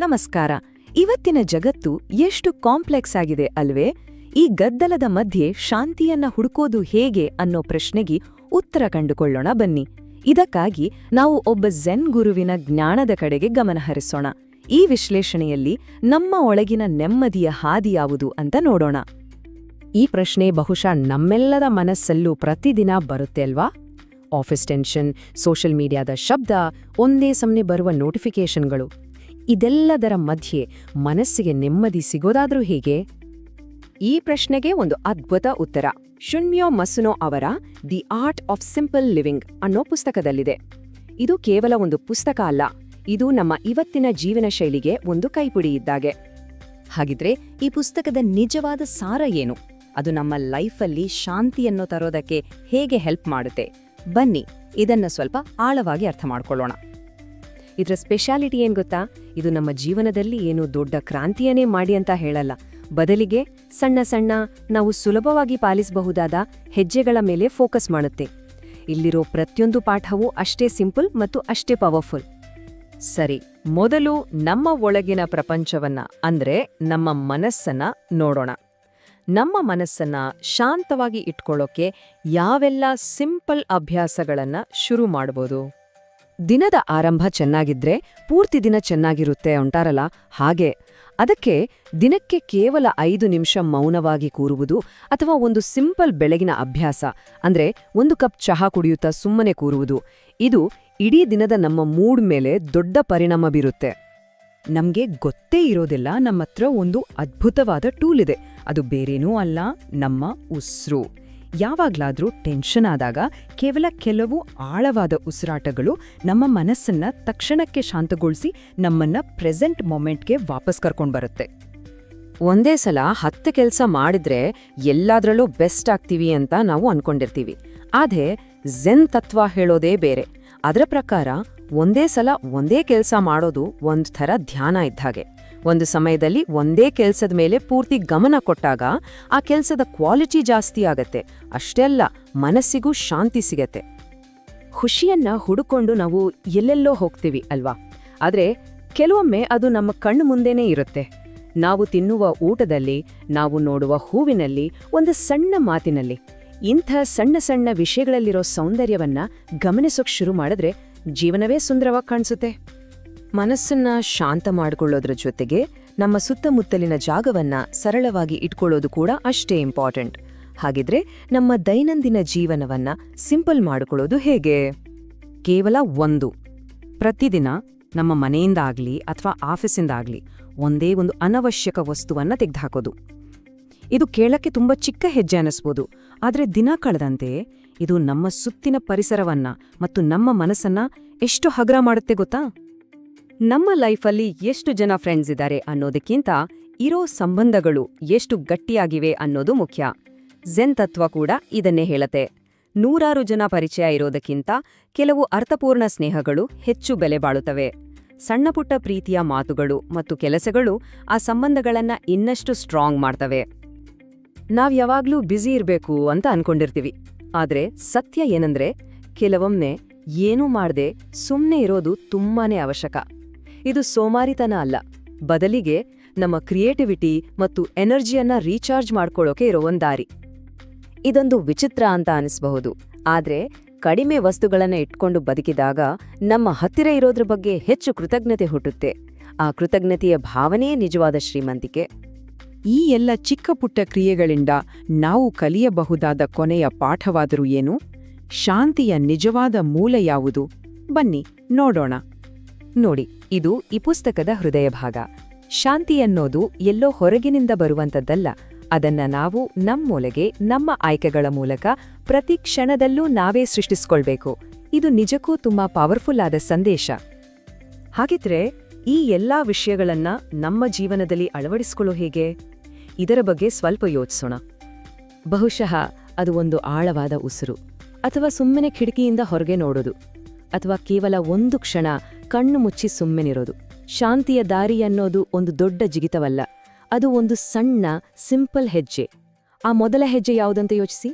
ನಮಸ್ಕಾರ. ಇವತ್ತಿನ ಜಗತ್ತು ಎಷ್ಟು ಕಾಂಪ್ಲೆಕ್ಸ್ ಆಗಿದೆ ಅಲ್ವೇ? ಈ ಗದ್ದಲದ ಮಧ್ಯೆ ಶಾಂತಿಯನ್ನ ಹುಡುಕೋದು ಹೇಗೆ ಅನ್ನೋ ಪ್ರಶ್ನೆಗೆ ಉತ್ತರ ಕಂಡುಕೊಳ್ಳೋಣ ಬನ್ನಿ. ಇದಕ್ಕಾಗಿ ನಾವು ಒಬ್ಬ ಝೆನ್ ಗುರುವಿನ ಜ್ಞಾನದ ಕಡೆಗೆ ಗಮನಹರಿಸೋಣ. ಈ ವಿಶ್ಲೇಷಣೆಯಲ್ಲಿ ನಮ್ಮ ಒಳಗಿನ ನೆಮ್ಮದಿಯ ಹಾದಿ ಯಾವುದು ಅಂತ ನೋಡೋಣ. ಈ ಪ್ರಶ್ನೆ ಬಹುಶಃ ನಮ್ಮೆಲ್ಲರ ಮನಸ್ಸಲ್ಲೂ ಪ್ರತಿದಿನ ಬರುತ್ತೆ ಅಲ್ವಾ? ಆಫೀಸ್ ಟೆನ್ಷನ್, ಸೋಷಿಯಲ್ ಮೀಡಿಯಾದ ಶಬ್ದ, ಒಂದೇ ಸಮನೆ ಬರುವ ನೋಟಿಫಿಕೇಷನ್ಗಳು, ಇದೆಲ್ಲದರ ಮಧ್ಯೆ ಮನಸ್ಸಿಗೆ ನೆಮ್ಮದಿ ಸಿಗೋದಾದ್ರೂ ಹೇಗೆ? ಈ ಪ್ರಶ್ನೆಗೆ ಒಂದು ಅದ್ಭುತ ಉತ್ತರ ಶುನ್ಮ್ಯೋ ಮಸುನೋ ಅವರ the art of simple living ಅನ್ನೋ ಪುಸ್ತಕದಲ್ಲಿದೆ. ಇದು ಕೇವಲ ಒಂದು ಪುಸ್ತಕ ಅಲ್ಲ, ಇದು ನಮ್ಮ ಇವತ್ತಿನ ಜೀವನ ಶೈಲಿಗೆ ಒಂದು ಕೈಪಿಡಿ ಇದ್ದಾಗೆ. ಹಾಗಿದ್ರೆ ಈ ಪುಸ್ತಕದ ನಿಜವಾದ ಸಾರ ಏನು? ಅದು ನಮ್ಮ ಲೈಫಲ್ಲಿ ಶಾಂತಿಯನ್ನು ತರೋದಕ್ಕೆ ಹೇಗೆ ಹೆಲ್ಪ್ ಮಾಡುತ್ತೆ? ಬನ್ನಿ ಇದನ್ನ ಸ್ವಲ್ಪ ಆಳವಾಗಿ ಅರ್ಥ ಮಾಡ್ಕೊಳ್ಳೋಣ. ಇದರ ಸ್ಪೆಷಾಲಿಟಿ ಏನ್ ಗೊತ್ತಾ? ಇದು ನಮ್ಮ ಜೀವನದಲ್ಲಿ ಏನು ದೊಡ್ಡ ಕ್ರಾಂತಿಯನ್ನೇ ಮಾಡಿ ಅಂತ ಹೇಳಲ್ಲ, ಬದಲಿಗೆ ಸಣ್ಣ ಸಣ್ಣ ನಾವು ಸುಲಭವಾಗಿ ಪಾಲಿಸಬಹುದಾದ ಹೆಜ್ಜೆಗಳ ಮೇಲೆ ಫೋಕಸ್ ಮಾಡುತ್ತೆ. ಇಲ್ಲಿರೋ ಪ್ರತಿಯೊಂದು ಪಾಠವೂ ಅಷ್ಟೇ ಸಿಂಪಲ್ ಮತ್ತು ಅಷ್ಟೇ ಪವರ್ಫುಲ್. ಸರಿ, ಮೊದಲು ನಮ್ಮ ಒಳಗಿನ ಪ್ರಪಂಚವನ್ನ ಅಂದ್ರೆ ನಮ್ಮ ಮನಸ್ಸನ್ನ ನೋಡೋಣ. ನಮ್ಮ ಮನಸ್ಸನ್ನ ಶಾಂತವಾಗಿ ಇಟ್ಕೊಳ್ಳೋಕೆ ಯಾವೆಲ್ಲ ಸಿಂಪಲ್ ಅಭ್ಯಾಸಗಳನ್ನ ಶುರು ಮಾಡ್ಬೋದು? ದಿನದ ಆರಂಭ ಚೆನ್ನಾಗಿದ್ರೆ ಪೂರ್ತಿ ದಿನ ಚೆನ್ನಾಗಿರುತ್ತೆ ಅಂತಾರಲ್ಲ, ಹಾಗೆ ಅದಕ್ಕೆ ದಿನಕ್ಕೆ ಕೇವಲ 5 ನಿಮಿಷ ಮೌನವಾಗಿ ಕೂರುವುದು ಅಥವಾ ಒಂದು ಸಿಂಪಲ್ ಬೆಳಗಿನ ಅಭ್ಯಾಸ ಅಂದ್ರೆ 1 ಕಪ್ ಚಹಾ ಕುಡಿಯುತ್ತಾ ಸುಮ್ಮನೆ ಕೂರುವುದು, ಇದು ಇಡೀ ದಿನದ ನಮ್ಮ ಮೂಡ್ ಮೇಲೆ ದೊಡ್ಡ ಪರಿಣಾಮ ಬೀರುತ್ತೆ. ನಮ್ಗೆ ಗೊತ್ತೇ ಇರೋದಿಲ್ಲ, ನಮ್ಮತ್ರ ಒಂದು ಅದ್ಭುತವಾದ ಟೂಲ್ ಇದೆ. ಅದು ಬೇರೇನೂ ಅಲ್ಲ, ನಮ್ಮ ಉಸಿರು. ಯಾವಾಗ್ಲಾದ್ರೂ ಟೆನ್ಷನ್ ಆದಾಗ ಕೇವಲ ಕೆಲವು ಆಳವಾದ ಉಸಿರಾಟಗಳು ನಮ್ಮ ಮನಸ್ಸನ್ನ ತಕ್ಷಣಕ್ಕೆ ಶಾಂತಗೊಳಿಸಿ ನಮ್ಮನ್ನ ಪ್ರೆಸೆಂಟ್ ಮೊಮೆಂಟ್ಗೆ ವಾಪಸ್ ಕರ್ಕೊಂಡು ಬರುತ್ತೆ. ಒಂದೇ ಸಲ 10 ಕೆಲಸ ಮಾಡಿದ್ರೆ ಎಲ್ಲಾದ್ರಲ್ಲೂ ಬೆಸ್ಟ್ ಆಗ್ತೀವಿ ಅಂತ ನಾವು ಅನ್ಕೊಂಡಿರ್ತೀವಿ. ಆದ್ರೆ ಝೆನ್ ತತ್ವ ಹೇಳೋದೇ ಬೇರೆ. ಅದರ ಪ್ರಕಾರ ಒಂದೇ ಸಲ ಒಂದೇ ಕೆಲಸ ಮಾಡೋದು ಒಂದ್ ಥರ ಧ್ಯಾನ ಇದ್ದಾಗೆ. ಒಂದು ಸಮಯದಲ್ಲಿ ಒಂದೇ ಕೆಲ್ಸದ ಮೇಲೆ ಪೂರ್ತಿ ಗಮನ ಕೊಟ್ಟಾಗ ಆ ಕೆಲ್ಸದ ಕ್ವಾಲಿಟಿ ಜಾಸ್ತಿ ಆಗತ್ತೆ. ಅಷ್ಟೇ ಅಲ್ಲ, ಮನಸ್ಸಿಗೂ ಶಾಂತಿ ಸಿಗತ್ತೆ. ಖುಷಿಯನ್ನ ಹುಡುಕೊಂಡು ನಾವು ಎಲ್ಲೆಲ್ಲೋ ಹೋಗ್ತೀವಿ ಅಲ್ವಾ? ಆದ್ರೆ ಕೆಲವೊಮ್ಮೆ ಅದು ನಮ್ಮ ಕಣ್ಣು ಮುಂದೆನೇ ಇರುತ್ತೆ. ನಾವು ತಿನ್ನುವ ಊಟದಲ್ಲಿ, ನಾವು ನೋಡುವ ಹೂವಿನಲ್ಲಿ, ಒಂದು ಸಣ್ಣ ಮಾತಿನಲ್ಲಿ. ಇಂಥ ಸಣ್ಣ ಸಣ್ಣ ವಿಷಯಗಳಲ್ಲಿರೋ ಸೌಂದರ್ಯವನ್ನ ಗಮನಿಸೋಕ್ ಶುರು ಮಾಡಿದ್ರೆ ಜೀವನವೇ ಸುಂದರವಾಗಿ ಕಾಣಿಸುತ್ತೆ. ಮನಸ್ಸನ್ನ ಶಾಂತ ಮಾಡಿಕೊಳ್ಳೋದ್ರ ಜೊತೆಗೆ ನಮ್ಮ ಸುತ್ತಮುತ್ತಲಿನ ಜಾಗವನ್ನ ಸರಳವಾಗಿ ಇಟ್ಕೊಳ್ಳೋದು ಕೂಡ ಅಷ್ಟೇ ಇಂಪಾರ್ಟೆಂಟ್. ಹಾಗಿದ್ರೆ ನಮ್ಮ ದೈನಂದಿನ ಜೀವನವನ್ನ ಸಿಂಪಲ್ ಮಾಡಿಕೊಳ್ಳೋದು ಹೇಗೆ? ಕೇವಲ ಪ್ರತಿದಿನ ನಮ್ಮ ಮನೆಯಿಂದ ಆಗ್ಲಿ ಅಥವಾ ಆಫೀಸಿಂದಾಗ್ಲಿ ಒಂದೇ ಒಂದು ಅನವಶ್ಯಕ ವಸ್ತುವನ್ನ ತೆಗೆದುಹಾಕೋದು. ಇದು ಕೇಳಕ್ಕೆ ತುಂಬಾ ಚಿಕ್ಕ ಹೆಜ್ಜೆ ಅನಿಸ್ಬೋದು, ಆದ್ರೆ ದಿನ ಕಳೆದಂತೆ ಇದು ನಮ್ಮ ಸುತ್ತಿನ ಪರಿಸರವನ್ನ ಮತ್ತು ನಮ್ಮ ಮನಸ್ಸನ್ನ ಎಷ್ಟು ಹಗುರ ಮಾಡುತ್ತೆ ಗೊತ್ತಾ? ನಮ್ಮ ಲೈಫಲ್ಲಿ ಎಷ್ಟು ಜನ ಫ್ರೆಂಡ್ಸ್ ಇದ್ದಾರೆ ಅನ್ನೋದಕ್ಕಿಂತ ಇರೋ ಸಂಬಂಧಗಳು ಎಷ್ಟು ಗಟ್ಟಿಯಾಗಿವೆ ಅನ್ನೋದು ಮುಖ್ಯ. ಝೆನ್ ತತ್ವ ಕೂಡ ಇದನ್ನೇ ಹೇಳತ್ತೆ. 100 ಜನ ಪರಿಚಯ ಇರೋದಕ್ಕಿಂತ ಕೆಲವು ಅರ್ಥಪೂರ್ಣ ಸ್ನೇಹಗಳು ಹೆಚ್ಚು ಬೆಲೆ ಬಾಳುತ್ತವೆ. ಸಣ್ಣಪುಟ್ಟ ಪ್ರೀತಿಯ ಮಾತುಗಳು ಮತ್ತು ಕೆಲಸಗಳು ಆ ಸಂಬಂಧಗಳನ್ನ ಇನ್ನಷ್ಟು ಸ್ಟ್ರಾಂಗ್ ಮಾಡ್ತವೆ. ನಾವ್ ಯಾವಾಗ್ಲೂ ಬ್ಯುಸಿ ಇರ್ಬೇಕು ಅಂತ ಅನ್ಕೊಂಡಿರ್ತೀವಿ, ಆದ್ರೆ ಸತ್ಯ ಏನಂದ್ರೆ ಕೆಲವೊಮ್ಮೆ ಏನೂ ಮಾಡ್ದೆ ಸುಮ್ನೆ ಇರೋದು ತುಂಬಾನೇ ಅವಶ್ಯಕ. ಇದು ಸೋಮಾರಿತನ ಅಲ್ಲ, ಬದಲಿಗೆ ನಮ್ಮ ಕ್ರಿಯೇಟಿವಿಟಿ ಮತ್ತು ಎನರ್ಜಿಯನ್ನ ರೀಚಾರ್ಜ್ ಮಾಡ್ಕೊಳ್ಳೋಕೆ ಇರೋ ಒಂದ್ ದಾರಿ. ಇದೊಂದು ವಿಚಿತ್ರ ಅಂತ ಅನಿಸ್ಬಹುದು, ಆದ್ರೆ ಕಡಿಮೆ ವಸ್ತುಗಳನ್ನ ಇಟ್ಕೊಂಡು ಬದುಕಿದಾಗ ನಮ್ಮ ಹತ್ತಿರ ಇರೋದ್ರ ಬಗ್ಗೆ ಹೆಚ್ಚು ಕೃತಜ್ಞತೆ ಹುಟ್ಟುತ್ತೆ. ಆ ಕೃತಜ್ಞತೆಯ ಭಾವನೆಯೇ ನಿಜವಾದ ಶ್ರೀಮಂತಿಕೆ. ಈ ಎಲ್ಲ ಚಿಕ್ಕ ಪುಟ್ಟ ಕ್ರಿಯೆಗಳಿಂದ ನಾವು ಕಲಿಯಬಹುದಾದ ಕೊನೆಯ ಪಾಠವಾದರೂ ಏನು? ಶಾಂತಿಯ ನಿಜವಾದ ಮೂಲ ಯಾವುದು? ಬನ್ನಿ ನೋಡೋಣ. ನೋಡಿ, ಇದು ಈ ಪುಸ್ತಕದ ಹೃದಯ ಭಾಗ. ಶಾಂತಿ ಅನ್ನೋದು ಎಲ್ಲೋ ಹೊರಗಿನಿಂದ ಬರುವಂತದ್ದಲ್ಲ, ಅದನ್ನ ನಾವು ನಮ್ಮೊಳಗೆ ನಮ್ಮ ಆಯ್ಕೆಗಳ ಮೂಲಕ ಪ್ರತಿ ಕ್ಷಣದಲ್ಲೂ ನಾವೇ ಸೃಷ್ಟಿಸ್ಕೊಳ್ಬೇಕು. ಇದು ನಿಜಕ್ಕೂ ತುಂಬಾ ಪವರ್ಫುಲ್ ಆದ ಸಂದೇಶ. ಹಾಗಿದ್ರೆ ಈ ಎಲ್ಲಾ ವಿಷಯಗಳನ್ನ ನಮ್ಮ ಜೀವನದಲ್ಲಿ ಅಳವಡಿಸ್ಕೊಳ್ಳೋ ಹೇಗೆ? ಇದರ ಬಗ್ಗೆ ಸ್ವಲ್ಪ ಯೋಚಿಸೋಣ. ಬಹುಶಃ ಅದು ಒಂದು ಆಳವಾದ ಉಸಿರು, ಅಥವಾ ಸುಮ್ಮನೆ ಕಿಟಕಿಯಿಂದ ಹೊರಗೆ ನೋಡೋದು, ಅಥವಾ ಕೇವಲ ಒಂದು ಕ್ಷಣ ಕಣ್ಣು ಮುಚ್ಚಿ ಸುಮ್ಮನಿರೋದು. ಶಾಂತಿಯ ದಾರಿ ಅನ್ನೋದು ಒಂದು ದೊಡ್ಡ ಜಿಗಿತವಲ್ಲ, ಅದು ಒಂದು ಸಣ್ಣ ಸಿಂಪಲ್ ಹೆಜ್ಜೆ. ಆ ಮೊದಲ ಹೆಜ್ಜೆ ಯಾವುದಂತ ಯೋಚಿಸಿ.